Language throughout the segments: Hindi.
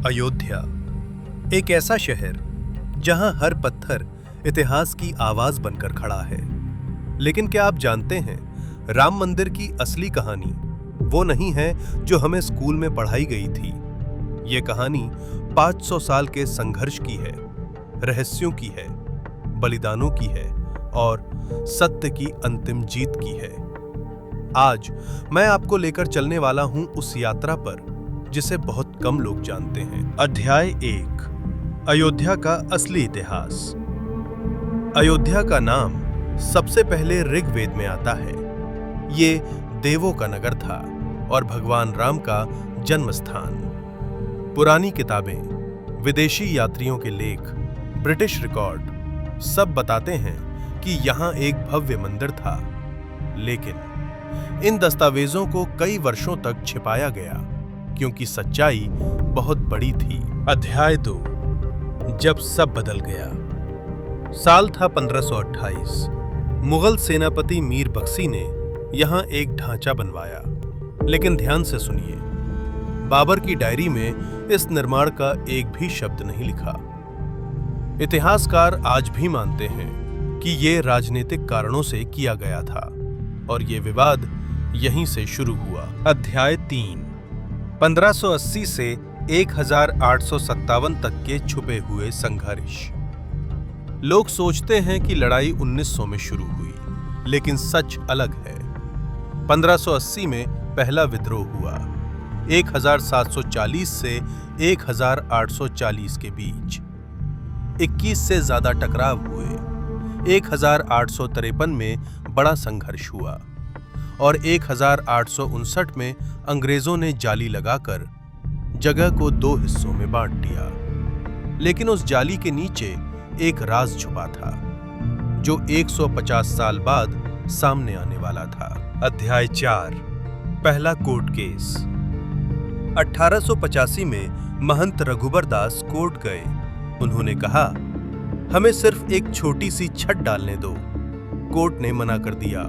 अयोध्या, एक ऐसा शहर जहां हर पत्थर इतिहास की आवाज बनकर खड़ा है। लेकिन क्या आप जानते हैं, राम मंदिर की असली कहानी वो नहीं है जो हमें स्कूल में पढ़ाई गई थी। ये कहानी 500 साल के संघर्ष की है, रहस्यों की है, बलिदानों की है और सत्य की अंतिम जीत की है। आज मैं आपको लेकर चलने वाला हूं उस यात्रा पर जिसे बहुत कम लोग जानते हैं। अध्याय 1, अयोध्या का असली इतिहास। अयोध्या का नाम सबसे पहले ऋग्वेद में आता है। ये देवों का नगर था और भगवान राम का जन्म स्थान। पुरानी किताबें, विदेशी यात्रियों के लेख, ब्रिटिश रिकॉर्ड सब बताते हैं कि यहाँ एक भव्य मंदिर था। लेकिन इन दस्तावेजों को कई वर्षों तक छिपाया गया क्योंकि सच्चाई बहुत बड़ी थी। अध्याय 2, जब सब बदल गया। साल था 1528। मुगल सेनापति मीर बख्शी ने यहाँ एक ढांचा बनवाया। लेकिन ध्यान से सुनिए, बाबर की डायरी में इस निर्माण का एक भी शब्द नहीं लिखा। इतिहासकार आज भी मानते हैं कि ये राजनीतिक कारणों से किया गया था और ये विवाद यहीं से शुरू हुआ। अध्याय 3, 1580 से 1857 तक के छुपे हुए संघर्ष। लोग सोचते हैं कि लड़ाई 1900 में शुरू हुई, लेकिन सच अलग है। 1580 में पहला विद्रोह हुआ, 1740 से 1840 के बीच 21 से ज्यादा टकराव हुए। 1853 में बड़ा संघर्ष हुआ और 1859 में अंग्रेजों ने जाली लगाकर जगह को 2 हिस्सों में बांट दिया। लेकिन उस जाली के नीचे एक राज छुपा था जो 150 साल बाद सामने आने वाला था। अध्याय 4, पहला कोर्ट केस। 1885 में महंत रघुबर दास कोर्ट गए। उन्होंने कहा, हमें सिर्फ एक छोटी सी छत डालने दो। कोर्ट ने मना कर दिया,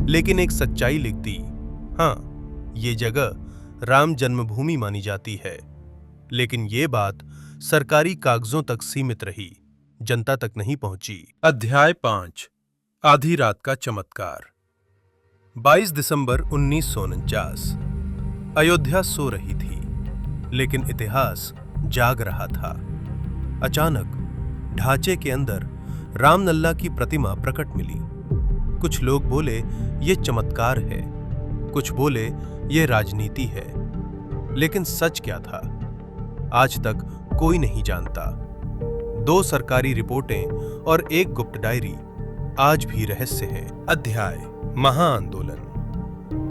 लेकिन एक सच्चाई लिख दी। हाँ, ये जगह राम जन्मभूमि मानी जाती है। लेकिन ये बात सरकारी कागजों तक सीमित रही, जनता तक नहीं पहुंची। अध्याय 5, आधी रात का चमत्कार। 22 दिसंबर 1949। अयोध्या सो रही थी, लेकिन इतिहास जाग रहा था। अचानक ढांचे के अंदर रामलल्ला की प्रतिमा प्रकट मिली। कुछ लोग बोले ये चमत्कार है, कुछ बोले ये राजनीति है। लेकिन सच क्या था, आज तक कोई नहीं जानता। 2 सरकारी रिपोर्टें और एक गुप्त डायरी आज भी रहस्य है। अध्याय, महाआंदोलन।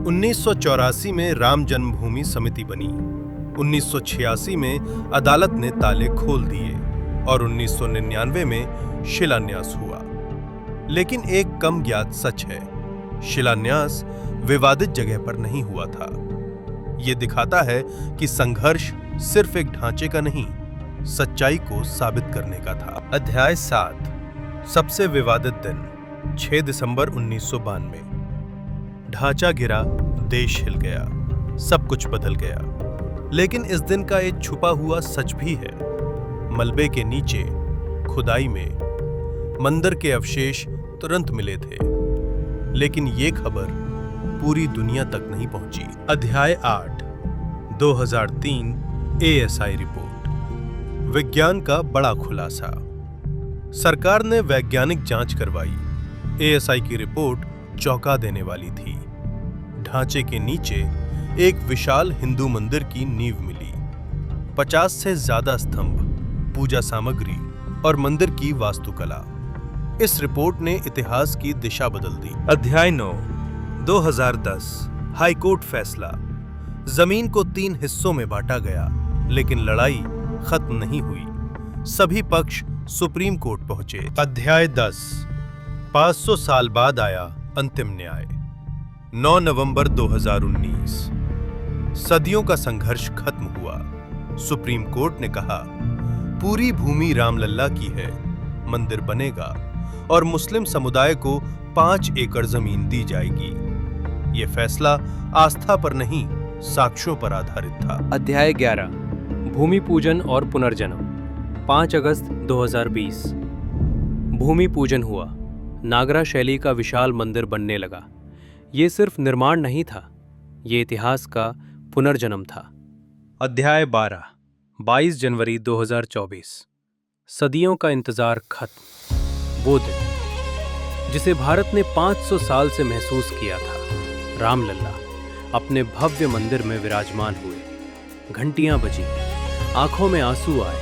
1984 में राम जन्मभूमि समिति बनी। 1986 में अदालत ने ताले खोल दिए और 1999 में शिलान्यास हुआ। लेकिन एक कम ज्ञात सच है, शिलान्यास विवादित जगह पर नहीं हुआ था। यह दिखाता है कि संघर्ष सिर्फ एक ढांचे का नहीं, सच्चाई को साबित करने का था। अध्याय 7, सबसे विवादित दिन। 6 दिसंबर 1992। ढांचा गिरा, देश हिल गया, सब कुछ बदल गया। लेकिन इस दिन का एक छुपा हुआ सच भी है। मलबे के नीचे खुदाई में मंदिर के अवशेष तुरंत मिले थे, लेकिन ये खबर पूरी दुनिया तक नहीं पहुंची। अध्याय 8, 2003 ASI रिपोर्ट। विज्ञान का बड़ा खुलासा। सरकार ने वैज्ञानिक जांच करवाई। ASI की रिपोर्ट चौंका देने वाली थी। ढांचे के नीचे एक विशाल हिंदू मंदिर की नींव मिली। 50 से ज्यादा स्तंभ, पूजा सामग्री और मंदिर की वास्तुकला। इस रिपोर्ट ने इतिहास की दिशा बदल दी। अध्याय 9, 2010 हाईकोर्ट फैसला। जमीन को 3 हिस्सों में बांटा गया, लेकिन लड़ाई खत्म नहीं हुई। सभी पक्ष सुप्रीम कोर्ट पहुंचे। अध्याय 10, 500 साल बाद आया अंतिम न्याय। 9 नवंबर 2019। सदियों का संघर्ष खत्म हुआ। सुप्रीम कोर्ट ने कहा, पूरी भूमि रामलल्ला की है, मंदिर बनेगा और मुस्लिम समुदाय को 5 एकड़ जमीन दी जाएगी। यह फैसला आस्था पर नहीं, साक्ष्यों पर आधारित था। अध्याय 11, भूमि पूजन और पुनर्जन्म 5 अगस्त 2020। भूमि पूजन हुआ। नागरा शैली का विशाल मंदिर बनने लगा। ये सिर्फ निर्माण नहीं था, ये इतिहास का पुनर्जन्म था। अध्याय 12, 22 जनवरी 2024। सदियों का इंतजार खत्म। वो दिन जिसे भारत ने 500 साल से महसूस किया था। रामलल्ला अपने भव्य मंदिर में विराजमान हुए। घंटियां बजी, आंखों में आंसू आए।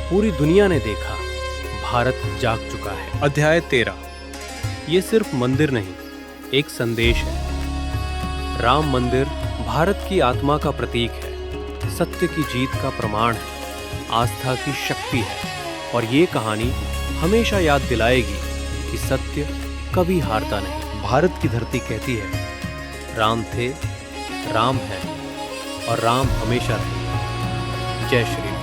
पूरी दुनिया ने देखा, भारत जाग चुका है। अध्याय 13। ये सिर्फ मंदिर नहीं, एक संदेश है। राम मंदिर भारत की आत्मा का प्रतीक है, सत्य की जीत का प्रमाण है, आस्था की शक्ति है। और ये कहानी हमेशा याद दिलाएगी कि सत्य कभी हारता नहीं। भारत की धरती कहती है, राम थे, राम है और राम हमेशा रहेगा। जय श्री राम।